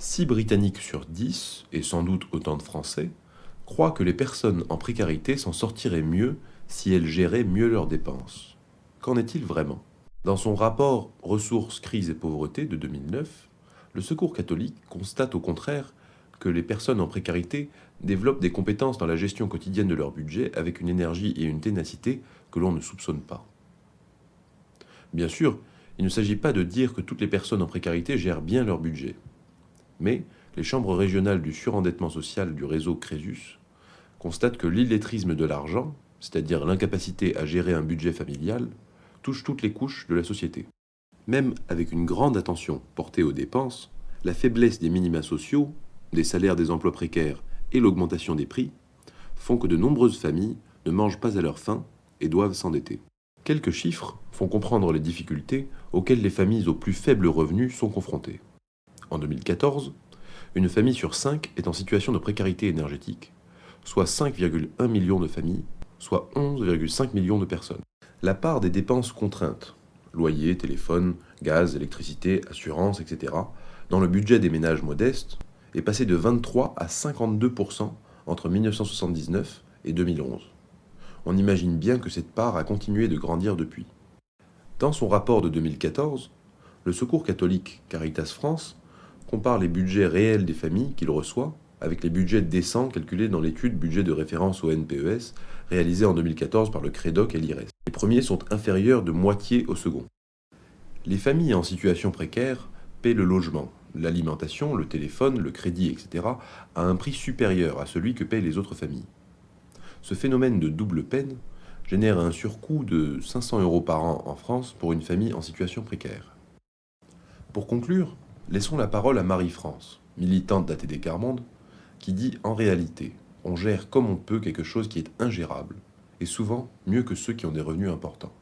6 Britanniques sur 10, et sans doute autant de Français, croient que les personnes en précarité s'en sortiraient mieux si elles géraient mieux leurs dépenses. Qu'en est-il vraiment? Dans son rapport Ressources, crise et pauvreté de 2009, le Secours catholique constate au contraire que les personnes en précarité développent des compétences dans la gestion quotidienne de leur budget avec une énergie et une ténacité que l'on ne soupçonne pas. Bien sûr, il ne s'agit pas de dire que toutes les personnes en précarité gèrent bien leur budget. Mais les chambres régionales du surendettement social du réseau Crésus constatent que l'illettrisme de l'argent, c'est-à-dire l'incapacité à gérer un budget familial, touche toutes les couches de la société. Même avec une grande attention portée aux dépenses, la faiblesse des minima sociaux, des salaires des emplois précaires et l'augmentation des prix font que de nombreuses familles ne mangent pas à leur faim et doivent s'endetter. Quelques chiffres font comprendre les difficultés auxquelles les familles aux plus faibles revenus sont confrontées. En 2014, une famille sur 5 est en situation de précarité énergétique, soit 5,1 millions de familles, soit 11,5 millions de personnes. La part des dépenses contraintes, loyer, téléphone, gaz, électricité, assurance, etc., dans le budget des ménages modestes, est passée de 23 à 52% entre 1979 et 2011. On imagine bien que cette part a continué de grandir depuis. Dans son rapport de 2014, le Secours catholique Caritas France compare les budgets réels des familles qu'il reçoit avec les budgets décents calculés dans l'étude budget de référence au NPES réalisée en 2014 par le CREDOC et l'IRES. Les premiers sont inférieurs de moitié au second. Les familles en situation précaire paient le logement, l'alimentation, le téléphone, le crédit, etc. à un prix supérieur à celui que payent les autres familles. Ce phénomène de double peine génère un surcoût de 500 € par an en France pour une famille en situation précaire. Pour conclure, laissons la parole à Marie-France, militante d'ATD Quart Monde, qui dit en réalité, on gère comme on peut quelque chose qui est ingérable, et souvent mieux que ceux qui ont des revenus importants.